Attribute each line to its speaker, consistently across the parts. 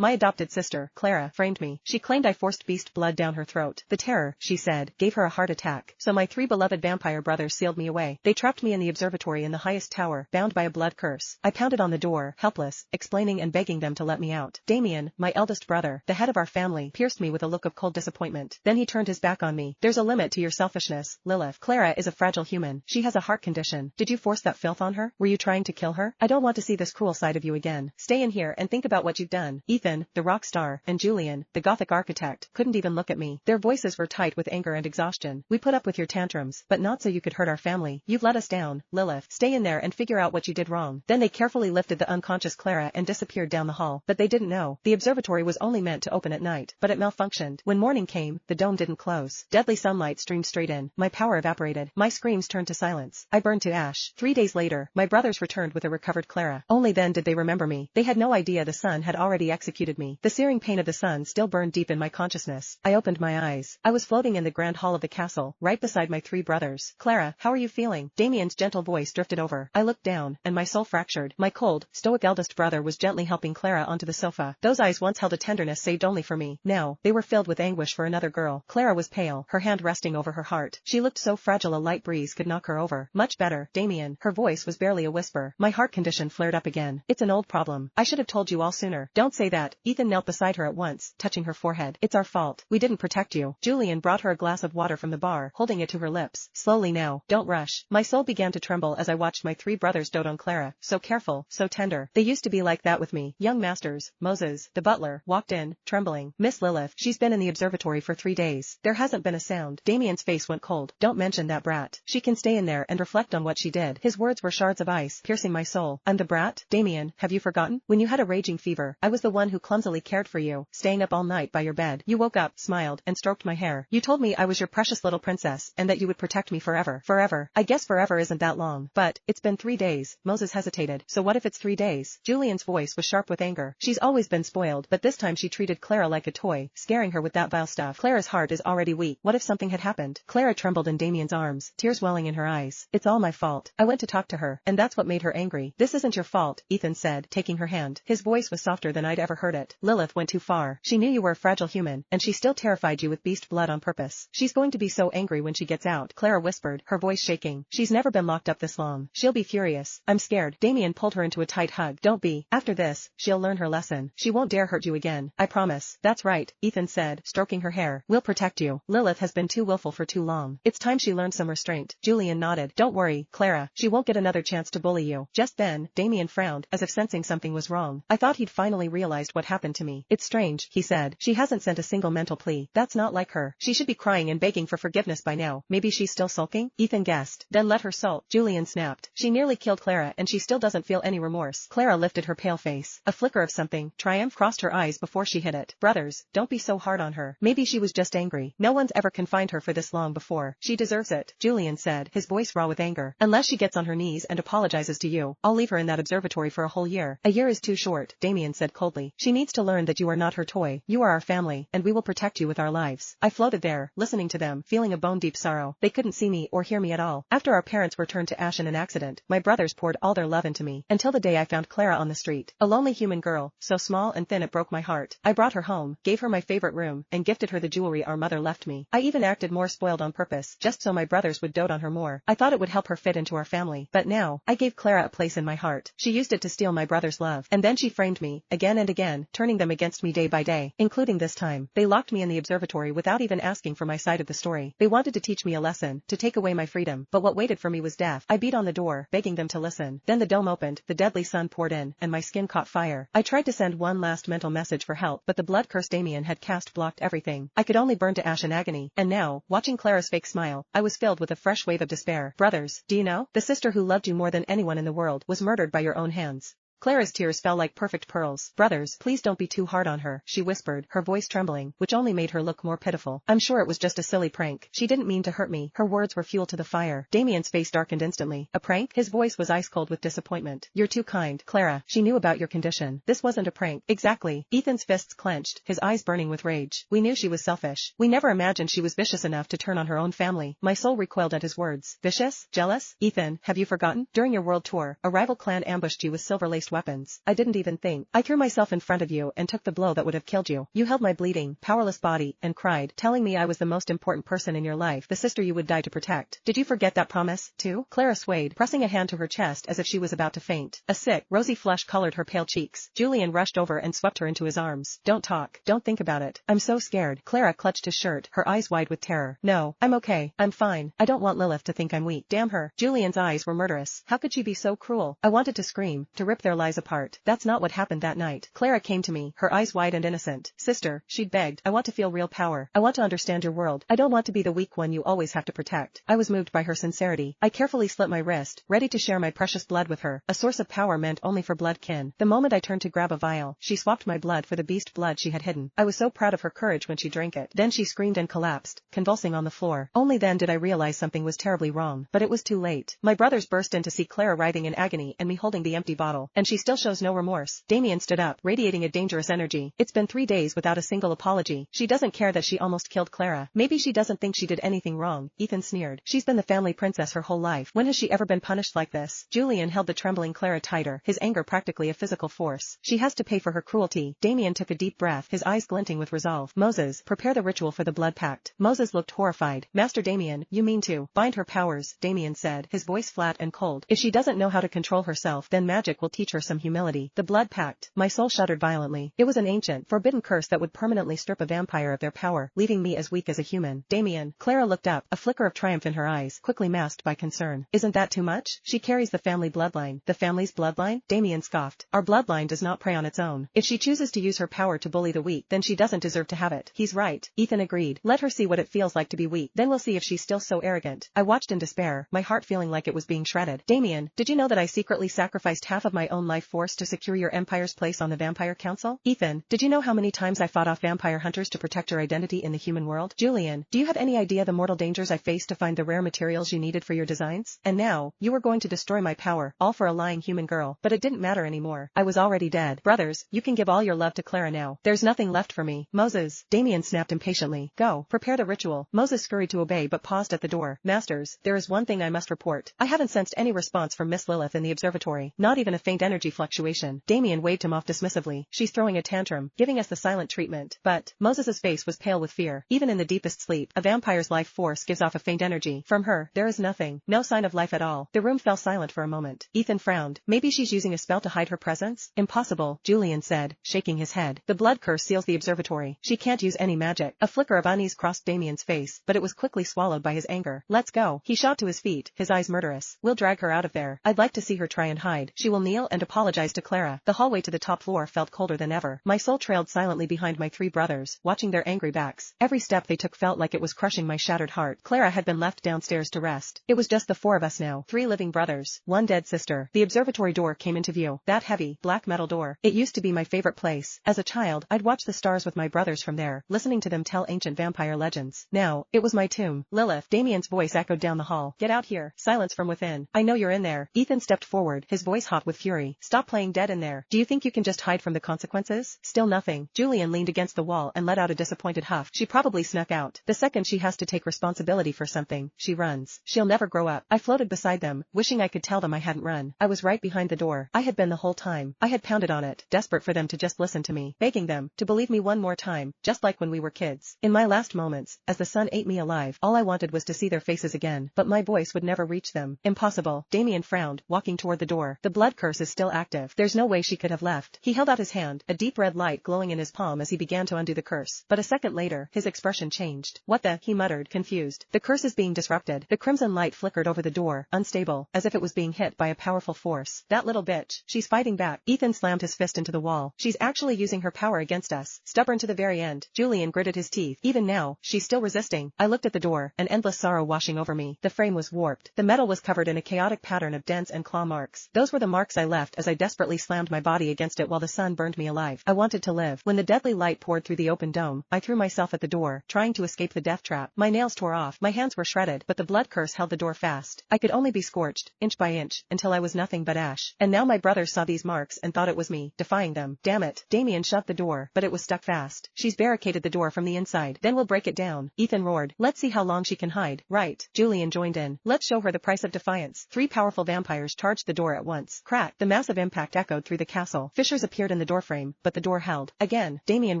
Speaker 1: My adopted sister, Clara, framed me. She claimed I forced beast blood down her throat. The terror, she said, gave her a heart attack. So my 3 beloved vampire brothers sealed me away. They trapped me in the observatory in the highest tower, bound by a blood curse. I pounded on the door, helpless, explaining and begging them to let me out. Damien, my eldest brother, the head of our family, pierced me with a look of cold disappointment. Then he turned his back on me. There's a limit to your selfishness, Lilith. Clara is a fragile human. She has a heart condition. Did you force that filth on her? Were you trying to kill her? I don't want to see this cruel side of you again. Stay in here and think about what you've done. Ethan, the rock star, and Julian, the gothic architect, couldn't even look at me. Their voices were tight with anger and exhaustion. We put up with your tantrums, but not so you could hurt our family. You've let us down, Lilith. Stay in there and figure out what you did wrong. Then they carefully lifted the unconscious Clara and disappeared down the hall. But they didn't know. The observatory was only meant to open at night, but it malfunctioned. When morning came, the dome didn't close. Deadly sunlight streamed straight in. My power evaporated. My screams turned to silence. I burned to ash. 3 days later, my brothers returned with a recovered Clara. Only then did they remember me. They had no idea the sun had already executed me. The searing pain of the sun still burned deep in my consciousness. I opened my eyes. I was floating in the grand hall of the castle, right beside my 3 brothers. Clara, how are you feeling? Damien's gentle voice drifted over. I looked down, and my soul fractured. My cold, stoic eldest brother was gently helping Clara onto the sofa. Those eyes once held a tenderness saved only for me. Now, they were filled with anguish for another girl. Clara was pale, her hand resting over her heart. She looked so fragile a light breeze could knock her over. Much better, Damien. Her voice was barely a whisper. My heart condition flared up again. It's an old problem. I should have told you all sooner. Don't say that. Ethan knelt beside her at once, touching her forehead. It's our fault. We didn't protect you. Julian brought her a glass of water from the bar, holding it to her lips. Slowly now. Don't rush. My soul began to tremble as I watched my 3 brothers dote on Clara. So careful, so tender. They used to be like that with me. Young Masters, Moses, the butler, walked in, trembling. Miss Lilith, she's been in the observatory for 3 days. There hasn't been a sound. Damien's face went cold. Don't mention that brat. She can stay in there and reflect on what she did. His words were shards of ice, piercing my soul. I'm the brat? Damien, have you forgotten? When you had a raging fever, I was the one who clumsily cared for you, staying up all night by your bed. You woke up, smiled, and stroked my hair. You told me I was your precious little princess, and that you would protect me forever. Forever. I guess forever isn't that long. But, it's been 3 days. Moses hesitated. So what if it's 3 days? Julian's voice was sharp with anger. She's always been spoiled, but this time she treated Clara like a toy, scaring her with that vile stuff. Clara's heart is already weak. What if something had happened? Clara trembled in Damien's arms, tears welling in her eyes. It's all my fault. I went to talk to her, and that's what made her angry. This isn't your fault, Ethan said, taking her hand. His voice was softer than I'd ever heard it. Lilith went too far. She knew you were a fragile human, and she still terrified you with beast blood on purpose. She's going to be so angry when she gets out, Clara whispered, her voice shaking. She's never been locked up this long. She'll be furious. I'm scared. Damien pulled her into a tight hug. Don't be. After this, she'll learn her lesson. She won't dare hurt you again. I promise. That's right, Ethan said, stroking her hair. We'll protect you. Lilith has been too willful for too long. It's time she learned some restraint. Julian nodded. Don't worry, Clara. She won't get another chance to bully you. Just then, Damien frowned, as if sensing something was wrong. I thought he'd finally realized what happened to me. It's strange, he said. She hasn't sent a single mental plea. That's not like her. She should be crying and begging for forgiveness by now. Maybe she's still sulking? Ethan guessed. Then let her sulk. Julian snapped. She nearly killed Clara and she still doesn't feel any remorse. Clara lifted her pale face. A flicker of something, triumph, crossed her eyes before she hid it. Brothers, don't be so hard on her. Maybe she was just angry. No one's ever confined her for this long before. She deserves it, Julian said, his voice raw with anger. Unless she gets on her knees and apologizes to you, I'll leave her in that observatory for a whole year. A year is too short, Damien said coldly. She needs to learn that you are not her toy. You are our family, and we will protect you with our lives. I floated there, listening to them, feeling a bone-deep sorrow. They couldn't see me or hear me at all. After our parents were turned to ash in an accident, my brothers poured all their love into me, until the day I found Clara on the street. A lonely human girl, so small and thin it broke my heart. I brought her home, gave her my favorite room, and gifted her the jewelry our mother left me. I even acted more spoiled on purpose, just so my brothers would dote on her more. I thought it would help her fit into our family. But now, I gave Clara a place in my heart. She used it to steal my brother's love. And then she framed me, again and again, turning them against me day by day, including this time. They locked me in the observatory without even asking for my side of the story. They wanted to teach me a lesson, to take away my freedom. But what waited for me was death. I beat on the door, begging them to listen. Then the dome opened, the deadly sun poured in, and my skin caught fire. I tried to send one last mental message for help, but the blood-cursed Damien had cast blocked everything. I could only burn to ash in agony. And now, watching Clara's fake smile, I was filled with a fresh wave of despair. Brothers, do you know? The sister who loved you more than anyone in the world was murdered by your own hands. Clara's tears fell like perfect pearls. Brothers, please don't be too hard on her, she whispered, her voice trembling, which only made her look more pitiful. I'm sure it was just a silly prank. She didn't mean to hurt me. Her words were fuel to the fire. Damien's face darkened instantly. A prank? His voice was ice cold with disappointment. You're too kind, Clara. She knew about your condition. This wasn't a prank. Exactly. Ethan's fists clenched, his eyes burning with rage. We knew she was selfish. We never imagined she was vicious enough to turn on her own family. My soul recoiled at his words. Vicious? Jealous? Ethan, have you forgotten? During your world tour, a rival clan ambushed you with silver-laced ranged weapons. I didn't even think. I threw myself in front of you and took the blow that would have killed you. You held my bleeding, powerless body, and cried, telling me I was the most important person in your life, the sister you would die to protect. Did you forget that promise, too? Clara swayed, pressing a hand to her chest as if she was about to faint. A sick, rosy flush colored her pale cheeks. Julian rushed over and swept her into his arms. Don't talk. Don't think about it. I'm so scared. Clara clutched his shirt, her eyes wide with terror. No, I'm okay. I'm fine. I don't want Lilith to think I'm weak. Damn her. Julian's eyes were murderous. How could she be so cruel? I wanted to scream, to rip their lies apart. That's not what happened that night. Clara came to me, her eyes wide and innocent. Sister, she'd begged. I want to feel real power. I want to understand your world. I don't want to be the weak one you always have to protect. I was moved by her sincerity. I carefully slit my wrist, ready to share my precious blood with her, a source of power meant only for blood kin. The moment I turned to grab a vial, she swapped my blood for the beast blood she had hidden. I was so proud of her courage when she drank it. Then she screamed and collapsed, convulsing on the floor. Only then did I realize something was terribly wrong, but it was too late. My brothers burst in to see Clara writhing in agony and me holding the empty bottle, and she still shows no remorse. Damien stood up, radiating a dangerous energy. It's been 3 days without a single apology. She doesn't care that she almost killed Clara. Maybe she doesn't think she did anything wrong, Ethan sneered. She's been the family princess her whole life. When has she ever been punished like this? Julian held the trembling Clara tighter, his anger practically a physical force. She has to pay for her cruelty. Damien took a deep breath, his eyes glinting with resolve. Moses, prepare the ritual for the blood pact. Moses looked horrified. Master Damien, you mean to bind her powers, Damien said, his voice flat and cold. If she doesn't know how to control herself, then magic will teach her some humility. The blood pact. My soul shuddered violently. It was an ancient, forbidden curse that would permanently strip a vampire of their power, leaving me as weak as a human. Damien. Clara looked up, a flicker of triumph in her eyes, quickly masked by concern. Isn't that too much? She carries the family bloodline. The family's bloodline? Damien scoffed. Our bloodline does not prey on its own. If she chooses to use her power to bully the weak, then she doesn't deserve to have it. He's right. Ethan agreed. Let her see what it feels like to be weak. Then we'll see if she's still so arrogant. I watched in despair, my heart feeling like it was being shredded. Damien, did you know that I secretly sacrificed half of my own life force to secure your empire's place on the Vampire Council? Ethan, did you know how many times I fought off vampire hunters to protect your identity in the human world? Julian, do you have any idea the mortal dangers I faced to find the rare materials you needed for your designs? And now, you were going to destroy my power, all for a lying human girl. But it didn't matter anymore. I was already dead. Brothers, you can give all your love to Clara now. There's nothing left for me. Moses, Damien snapped impatiently. Go, prepare the ritual. Moses scurried to obey but paused at the door. Masters, there is one thing I must report. I haven't sensed any response from Miss Lilith in the observatory, not even a faint energy fluctuation. Damien waved him off dismissively. She's throwing a tantrum, giving us the silent treatment. But, Moses's face was pale with fear. Even in the deepest sleep, a vampire's life force gives off a faint energy. From her, there is nothing, no sign of life at all. The room fell silent for a moment. Ethan frowned. Maybe she's using a spell to hide her presence? Impossible, Julian said, shaking his head. The blood curse seals the observatory. She can't use any magic. A flicker of unease crossed Damien's face, but it was quickly swallowed by his anger. Let's go. He shot to his feet, his eyes murderous. We'll drag her out of there. I'd like to see her try and hide. She will kneel and apologize to Clara. The hallway to the top floor felt colder than ever. My soul trailed silently behind my 3 brothers, watching their angry backs. Every step they took felt like it was crushing my shattered heart. Clara had been left downstairs to rest. It was just the 4 of us now. 3 living brothers, 1 dead sister. The observatory door came into view. That heavy, black metal door. It used to be my favorite place. As a child, I'd watch the stars with my brothers from there, listening to them tell ancient vampire legends. Now, it was my tomb. Lilith, Damien's voice echoed down the hall. Get out here. Silence from within. I know you're in there. Ethan stepped forward, his voice hot with fury. Stop playing dead in there. Do you think you can just hide from the consequences? Still nothing. Julian leaned against the wall and let out a disappointed huff. She probably snuck out. The second she has to take responsibility for something, she runs. She'll never grow up. I floated beside them, wishing I could tell them I hadn't run. I was right behind the door. I had been the whole time. I had pounded on it, desperate for them to just listen to me, begging them to believe me one more time, just like when we were kids. In my last moments, as the sun ate me alive, all I wanted was to see their faces again, but my voice would never reach them. Impossible. Damien frowned, walking toward the door. The blood curse is still active. There's no way she could have left. He held out his hand, a deep red light glowing in his palm as he began to undo the curse. But a second later, his expression changed. What the? He muttered, confused. The curse is being disrupted. The crimson light flickered over the door, unstable, as if it was being hit by a powerful force. That little bitch. She's fighting back. Ethan slammed his fist into the wall. She's actually using her power against us. Stubborn to the very end. Julian gritted his teeth. Even now, she's still resisting. I looked at the door, an endless sorrow washing over me. The frame was warped. The metal was covered in a chaotic pattern of dents and claw marks. Those were the marks I left as I desperately slammed my body against it while the sun burned me alive. I wanted to live. When the deadly light poured through the open dome, I threw myself at the door, trying to escape the death trap. My nails tore off, my hands were shredded, but the blood curse held the door fast. I could only be scorched, inch by inch, until I was nothing but ash. And now my brothers saw these marks and thought it was me, defying them. Damn it. Damien shoved the door, but it was stuck fast. She's barricaded the door from the inside. Then we'll break it down. Ethan roared. Let's see how long she can hide. Right. Julian joined in. Let's show her the price of defiance. 3 powerful vampires charged the door at once. Crack. The massive impact echoed through the castle. Fissures appeared in the doorframe, but the door held. Again, Damien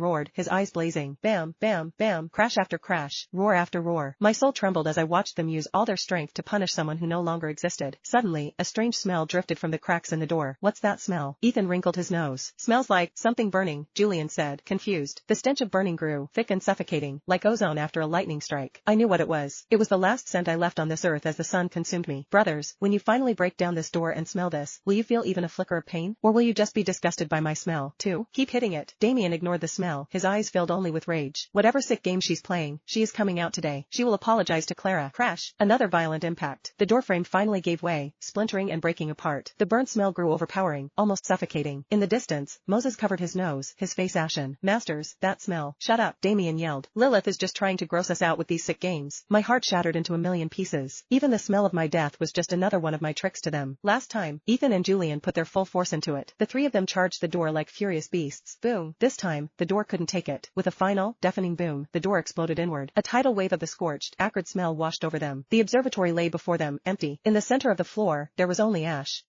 Speaker 1: roared, his eyes blazing. Bam, bam, bam, crash after crash, roar after roar. My soul trembled as I watched them use all their strength to punish someone who no longer existed. Suddenly, a strange smell drifted from the cracks in the door. What's that smell? Ethan wrinkled his nose. Smells like something burning, Julian said, confused. The stench of burning grew, thick and suffocating, like ozone after a lightning strike. I knew what it was. It was the last scent I left on this earth as the sun consumed me. Brothers, when you finally break down this door and smell this, will you feel even a flicker of pain? Or will you just be disgusted by my smell, too? Keep hitting it. Damien ignored the smell, his eyes filled only with rage. Whatever sick game she's playing, she is coming out today. She will apologize to Clara. Crash. Another violent impact. The doorframe finally gave way, splintering and breaking apart. The burnt smell grew overpowering, almost suffocating. In the distance, Moses covered his nose, his face ashen. Masters, that smell. Shut up, Damien yelled. Lilith is just trying to gross us out with these sick games. My heart shattered into a million pieces. Even the smell of my death was just another one of my tricks to them. Last time, Ethan and Julian put their full force into it. The three of them charged the door like furious beasts. Boom. This time, the door couldn't take it. With a final, deafening boom, the door exploded inward. A tidal wave of the scorched, acrid smell washed over them. The observatory lay before them, empty. In the center of the floor, there was only ash.